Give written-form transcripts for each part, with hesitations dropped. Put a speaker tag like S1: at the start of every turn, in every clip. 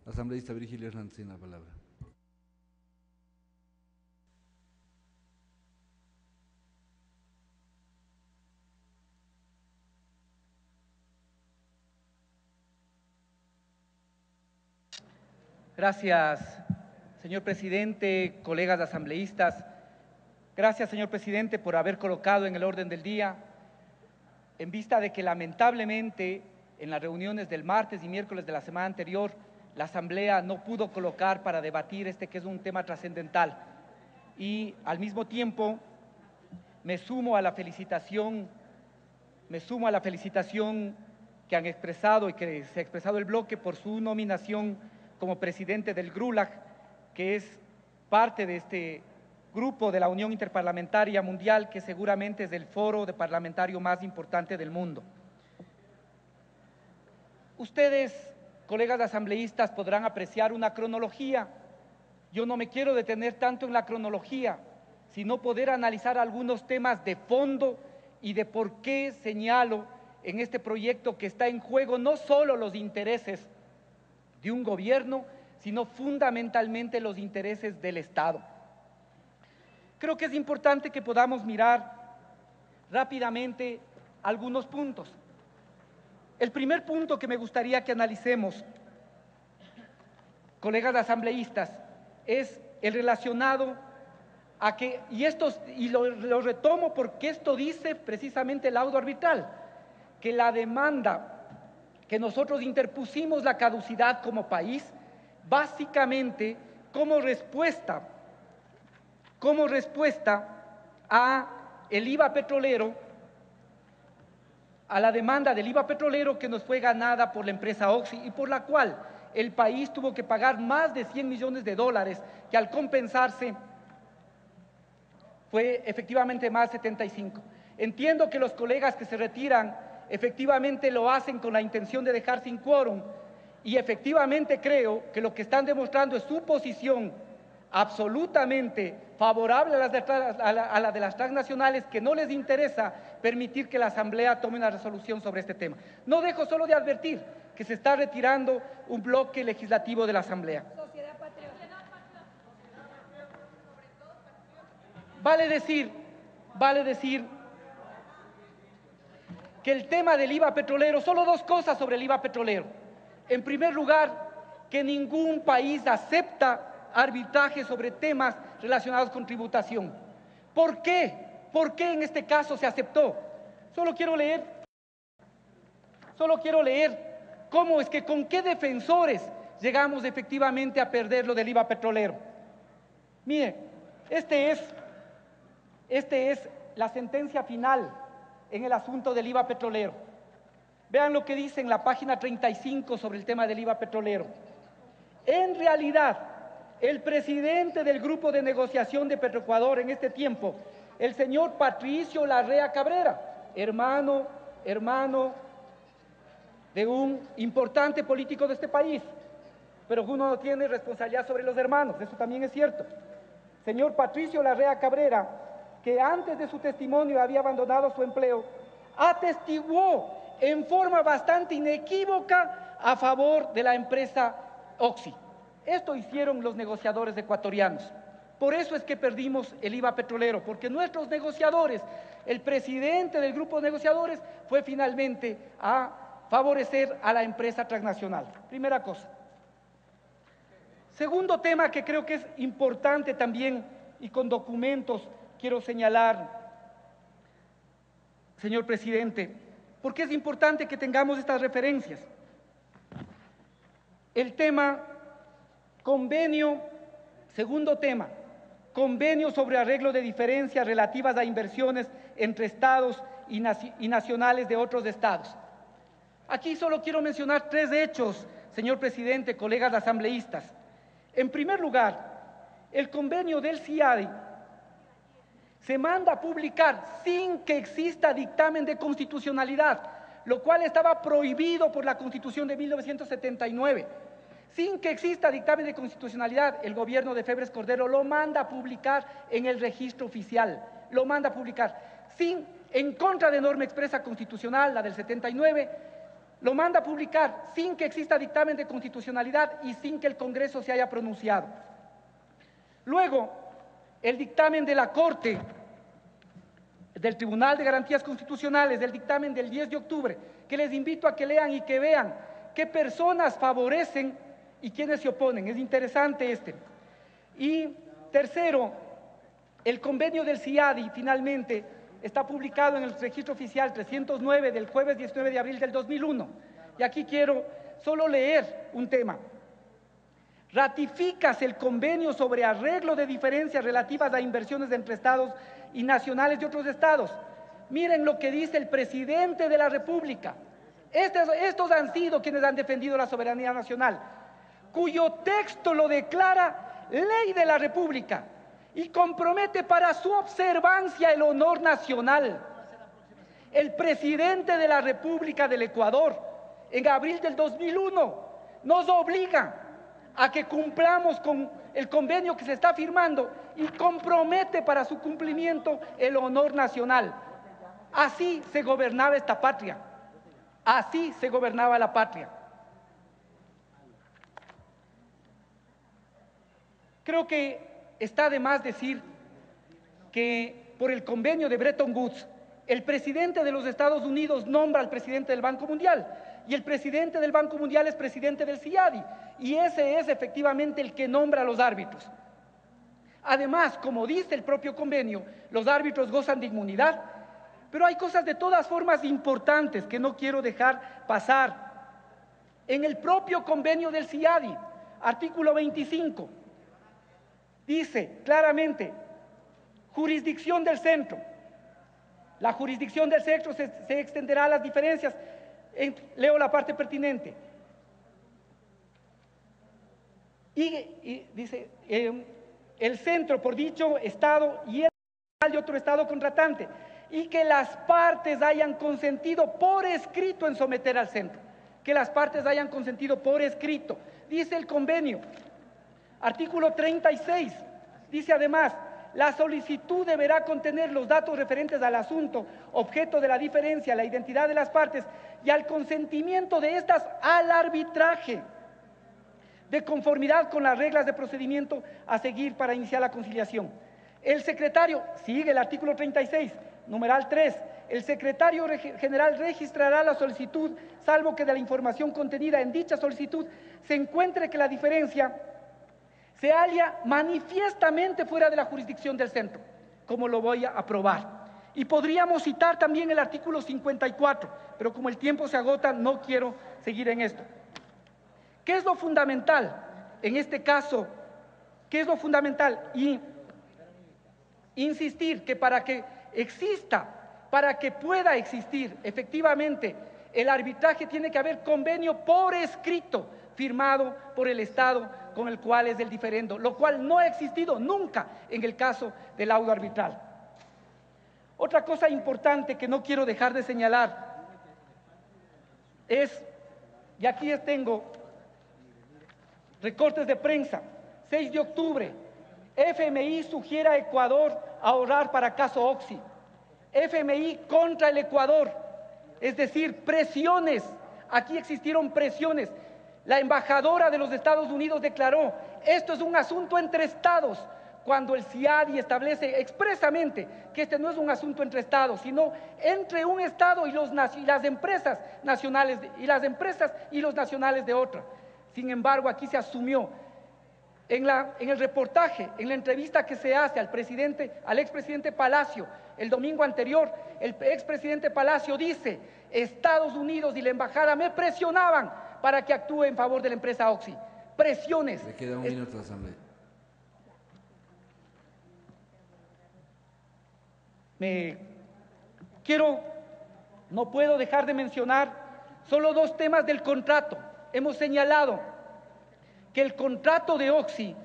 S1: Asambleísta Virgilio Hernández tiene la palabra.
S2: Gracias, señor presidente, colegas asambleístas. Gracias, señor presidente, por haber colocado en el orden del día, en vista de que lamentablemente en las reuniones del martes y miércoles de la semana anterior, la Asamblea no pudo colocar para debatir que es un tema trascendental. Y al mismo tiempo me sumo a la felicitación que han expresado y que se ha expresado el bloque por su nominación como presidente del GRULAC, que es parte de este grupo de la Unión Interparlamentaria Mundial, que seguramente es el foro de parlamentario más importante del mundo. Ustedes, colegas asambleístas, podrán apreciar una cronología. Yo no me quiero detener tanto en la cronología, sino poder analizar algunos temas de fondo y de por qué señalo en este proyecto que está en juego no solo los intereses de un gobierno, sino fundamentalmente los intereses del Estado. Creo que es importante que podamos mirar rápidamente algunos puntos. El primer punto que me gustaría que analicemos, colegas asambleístas, es el relacionado a que, y lo retomo porque esto dice precisamente el laudo arbitral, que la demanda que nosotros interpusimos la caducidad como país, básicamente como respuesta a el IVA petrolero, a la demanda del IVA petrolero que nos fue ganada por la empresa Oxy y por la cual el país tuvo que pagar más de 100 millones de dólares, que al compensarse fue efectivamente más 75. Entiendo que los colegas que se retiran efectivamente lo hacen con la intención de dejar sin quórum y efectivamente creo que lo que están demostrando es su posición absolutamente favorable a la de las transnacionales, que no les interesa permitir que la Asamblea tome una resolución sobre este tema. No dejo solo de advertir que se está retirando un bloque legislativo de la Asamblea. Vale decir que el tema del IVA petrolero, solo dos cosas sobre el IVA petrolero. En primer lugar, que ningún país acepta arbitraje sobre temas relacionados con tributación. ¿Por qué? ¿Por qué en este caso se aceptó? Solo quiero leer cómo es que con qué defensores llegamos efectivamente a perder lo del IVA petrolero. Mire, este es la sentencia final en el asunto del IVA petrolero. Vean lo que dice en la página 35 sobre el tema del IVA petrolero. En realidad, el presidente del grupo de negociación de Petroecuador en este tiempo, el señor Patricio Larrea Cabrera, hermano de un importante político de este país, pero uno no tiene responsabilidad sobre los hermanos, eso también es cierto. Señor Patricio Larrea Cabrera, que antes de su testimonio había abandonado su empleo, atestiguó en forma bastante inequívoca a favor de la empresa Oxy. Esto hicieron los negociadores ecuatorianos. Por eso es que perdimos el IVA petrolero, porque nuestros negociadores, el presidente del grupo de negociadores, fue finalmente a favorecer a la empresa transnacional. Primera cosa. Segundo tema que creo que es importante también y con documentos quiero señalar, señor presidente, porque es importante que tengamos estas referencias. El tema convenio, segundo tema, convenio sobre arreglo de diferencias relativas a inversiones entre estados y nacionales de otros estados. Aquí solo quiero mencionar tres hechos, señor presidente, colegas asambleístas. En primer lugar, el convenio del CIADI se manda a publicar sin que exista dictamen de constitucionalidad, lo cual estaba prohibido por la Constitución de 1979. Sin que exista dictamen de constitucionalidad, el gobierno de Febres Cordero lo manda a publicar en el registro oficial, lo manda a publicar en contra de norma expresa constitucional, la del 79, lo manda a publicar sin que exista dictamen de constitucionalidad y sin que el Congreso se haya pronunciado. Luego, el dictamen de la Corte, del Tribunal de Garantías Constitucionales, del dictamen del 10 de octubre, que les invito a que lean y que vean qué personas favorecen y quiénes se oponen. Es interesante este. Y tercero, el convenio del CIADI finalmente está publicado en el registro oficial 309 del jueves 19 de abril del 2001. Y aquí quiero solo leer un tema. Ratifícase el convenio sobre arreglo de diferencias relativas a inversiones entre estados y nacionales de otros estados. Miren lo que dice el presidente de la República. Estos han sido quienes han defendido la soberanía nacional, cuyo texto lo declara ley de la República y compromete para su observancia el honor nacional. El presidente de la República del Ecuador, en abril del 2001, nos obliga a que cumplamos con el convenio que se está firmando y compromete para su cumplimiento el honor nacional. Así se gobernaba esta patria, así se gobernaba la patria. Creo que está de más decir que por el convenio de Bretton Woods, el presidente de los Estados Unidos nombra al presidente del Banco Mundial y el presidente del Banco Mundial es presidente del CIADI y ese es efectivamente el que nombra a los árbitros. Además, como dice el propio convenio, los árbitros gozan de inmunidad, pero hay cosas de todas formas importantes que no quiero dejar pasar. En el propio convenio del CIADI, artículo 25, dice claramente, jurisdicción del centro. La jurisdicción del centro se extenderá a las diferencias. Leo la parte pertinente. Y dice, el centro por dicho estado y el de otro estado contratante, y que las partes hayan consentido por escrito en someter al centro. Que las partes hayan consentido por escrito. Dice el convenio, artículo 36, dice además, la solicitud deberá contener los datos referentes al asunto, objeto de la diferencia, la identidad de las partes y al consentimiento de estas al arbitraje, de conformidad con las reglas de procedimiento a seguir para iniciar la conciliación. El secretario, sigue el artículo 36, numeral 3, el secretario general registrará la solicitud, salvo que de la información contenida en dicha solicitud se encuentre que la diferencia se halla manifiestamente fuera de la jurisdicción del centro, como lo voy a probar. Y podríamos citar también el artículo 54, pero como el tiempo se agota, no quiero seguir en esto. ¿Qué es lo fundamental? En este caso, ¿qué es lo fundamental? Y insistir que para que exista, para que pueda existir efectivamente el arbitraje, tiene que haber convenio por escrito, firmado por el Estado con el cual es el diferendo, lo cual no ha existido nunca en el caso del laudo arbitral. Otra cosa importante que no quiero dejar de señalar es, y aquí tengo recortes de prensa, 6 de octubre, FMI sugiere a Ecuador ahorrar para caso Oxy. FMI contra el Ecuador, es decir, presiones, aquí existieron presiones. La embajadora de los Estados Unidos declaró, esto es un asunto entre estados, cuando el CIADI establece expresamente que este no es un asunto entre estados, sino entre un estado y las empresas nacionales, y las empresas y los nacionales de otra. Sin embargo, aquí se asumió, en el reportaje, en la entrevista que se hace al expresidente Palacio, el domingo anterior, el expresidente Palacio dice, Estados Unidos y la embajada me presionaban para que actúe en favor de la empresa Oxy. Presiones.
S1: Le queda un minuto, Asamblea.
S2: No puedo dejar de mencionar solo 2 temas del contrato. Hemos señalado que el contrato de Oxy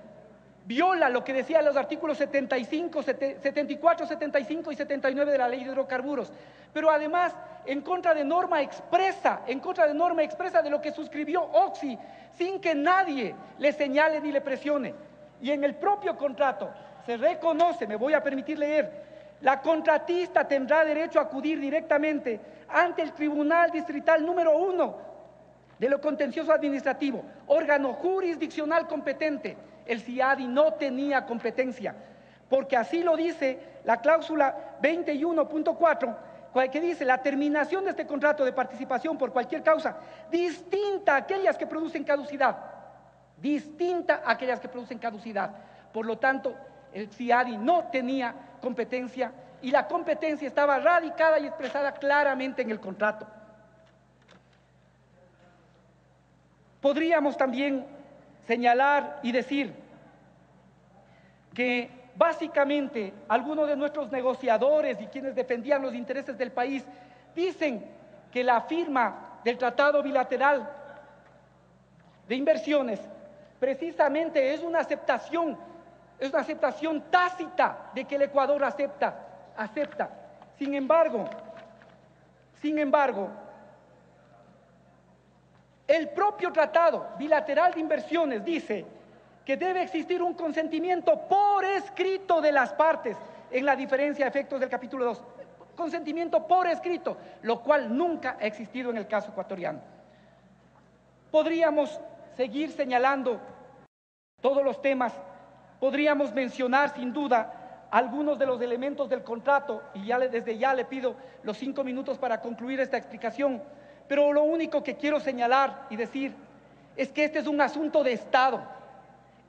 S2: viola lo que decían los artículos 74, 75 y 79 de la Ley de Hidrocarburos, pero además en contra de norma expresa de lo que suscribió Oxy, sin que nadie le señale ni le presione. Y en el propio contrato se reconoce, me voy a permitir leer, La contratista tendrá derecho a acudir directamente ante el Tribunal Distrital número 1 de lo contencioso administrativo, órgano jurisdiccional competente. El CIADI no tenía competencia, porque así lo dice la cláusula 21.4, que dice: la terminación de este contrato de participación por cualquier causa distinta a aquellas que producen caducidad, Por lo tanto, el CIADI no tenía competencia y la competencia estaba radicada y expresada claramente en el contrato. Podríamos también señalar y decir que básicamente algunos de nuestros negociadores y quienes defendían los intereses del país dicen que la firma del Tratado Bilateral de Inversiones precisamente es una aceptación tácita de que el Ecuador acepta. Sin embargo, el propio Tratado Bilateral de Inversiones dice que debe existir un consentimiento por escrito de las partes en la diferencia de efectos del capítulo 2. Consentimiento por escrito, lo cual nunca ha existido en el caso ecuatoriano. Podríamos seguir señalando todos los temas, podríamos mencionar sin duda algunos de los elementos del contrato, y desde ya le pido los 5 minutos para concluir esta explicación, pero lo único que quiero señalar y decir es que este es un asunto de Estado.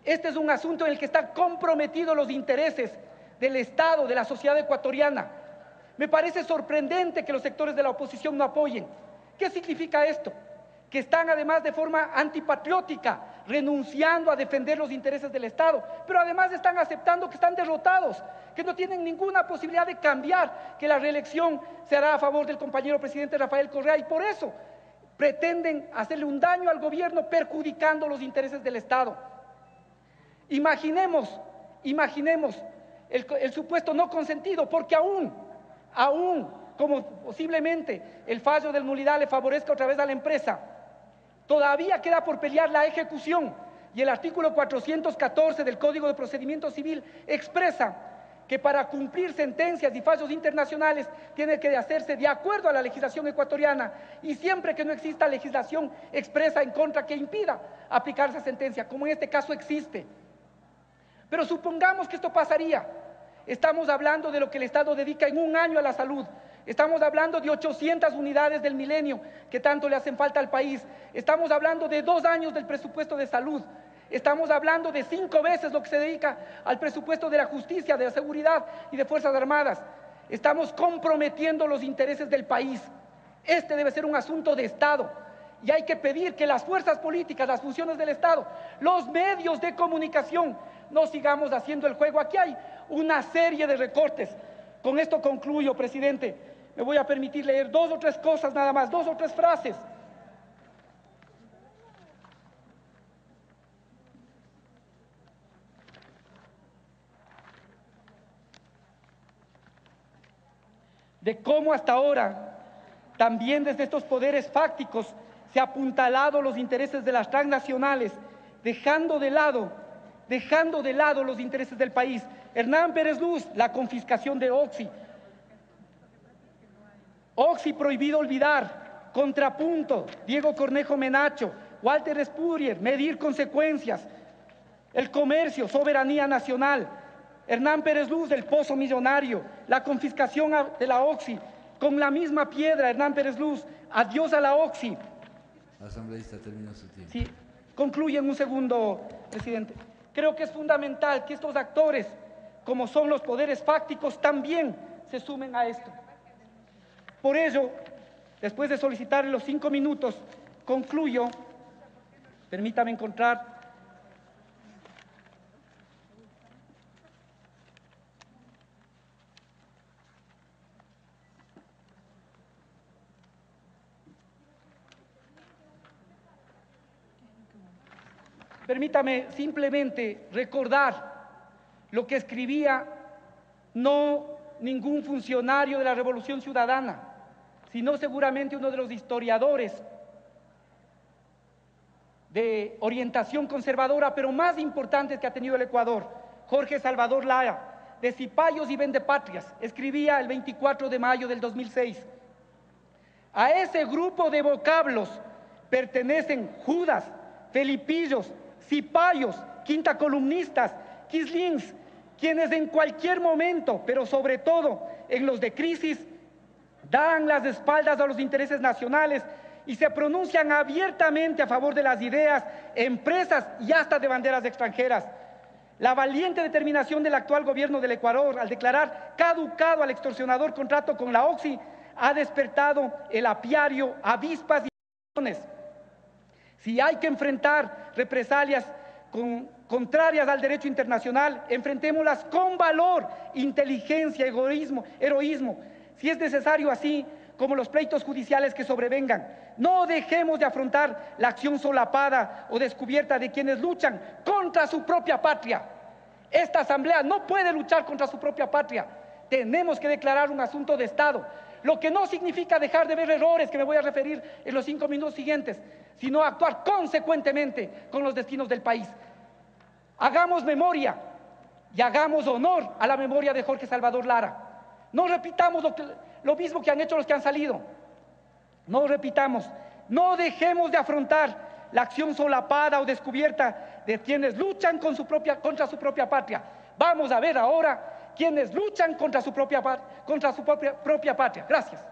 S2: Este es un asunto en el que están comprometidos los intereses del Estado, de la sociedad ecuatoriana. Me parece sorprendente que los sectores de la oposición no apoyen. ¿Qué significa esto? Que están además de forma antipatriótica, renunciando a defender los intereses del Estado, pero además están aceptando que están derrotados, que no tienen ninguna posibilidad de cambiar, que la reelección se hará a favor del compañero presidente Rafael Correa, y por eso pretenden hacerle un daño al gobierno perjudicando los intereses del Estado. Imaginemos el supuesto no consentido, porque aún como posiblemente el fallo del nulidad le favorezca otra vez a la empresa, todavía queda por pelear la ejecución, y el artículo 414 del Código de Procedimiento Civil expresa que para cumplir sentencias y fallos internacionales tiene que hacerse de acuerdo a la legislación ecuatoriana, y siempre que no exista legislación expresa en contra que impida aplicar esa sentencia, como en este caso existe. Pero supongamos que esto pasaría. Estamos hablando de lo que el Estado dedica en un año a la salud. Estamos hablando de 800 unidades del milenio que tanto le hacen falta al país. Estamos hablando de 2 años del presupuesto de salud. Estamos hablando de 5 veces lo que se dedica al presupuesto de la justicia, de la seguridad y de Fuerzas Armadas. Estamos comprometiendo los intereses del país. Este debe ser un asunto de Estado. Y hay que pedir que las fuerzas políticas, las funciones del Estado, los medios de comunicación, no sigamos haciendo el juego. Aquí hay una serie de recortes. Con esto concluyo, presidente. Me voy a permitir leer 2 o 3 cosas nada más, 2 o 3 frases. De cómo hasta ahora, también desde estos poderes fácticos, se ha apuntalado los intereses de las transnacionales, dejando de lado los intereses del país. Hernán Pérez Luz, la confiscación de Oxy. Oxy prohibido olvidar. Contrapunto, Diego Cornejo Menacho, Walter Spurrier, medir consecuencias. El comercio, soberanía nacional. Hernán Pérez Luz, del pozo millonario. La confiscación de la Oxy. Con la misma piedra, Hernán Pérez Luz, adiós a la Oxy.
S1: Asambleísta, termina su tiempo.
S2: Sí, concluye en un segundo, presidente. Creo que es fundamental que estos actores, como son los poderes fácticos, también se sumen a esto. Por ello, después de solicitar los 5 minutos, concluyo. Permítame encontrar. Permítame simplemente recordar lo que escribía no ningún funcionario de la Revolución Ciudadana, sino seguramente uno de los historiadores de orientación conservadora, pero más importantes que ha tenido el Ecuador, Jorge Salvador Lara, de cipayos y vendepatrias, escribía el 24 de mayo del 2006. A ese grupo de vocablos pertenecen Judas, Felipillos, cipayos, quintacolumnistas, quislings, quienes en cualquier momento, pero sobre todo en los de crisis, dan las espaldas a los intereses nacionales y se pronuncian abiertamente a favor de las ideas, empresas y hasta de banderas extranjeras. La valiente determinación del actual gobierno del Ecuador al declarar caducado al extorsionador contrato con la OXI ha despertado el apiario, avispas y emociones. Si hay que enfrentar represalias contrarias al derecho internacional, enfrentémoslas con valor, inteligencia, heroísmo. Si es necesario, así como los pleitos judiciales que sobrevengan. No dejemos de afrontar la acción solapada o descubierta de quienes luchan contra su propia patria. Esta asamblea no puede luchar contra su propia patria. Tenemos que declarar un asunto de Estado, lo que no significa dejar de ver errores, que me voy a referir en los 5 minutos siguientes, sino actuar consecuentemente con los destinos del país. Hagamos memoria y hagamos honor a la memoria de Jorge Salvador Lara. No repitamos lo mismo que han hecho los que han salido. No repitamos, no dejemos de afrontar la acción solapada o descubierta de quienes luchan contra su propia patria. Vamos a ver ahora quienes luchan contra su propia patria. Gracias.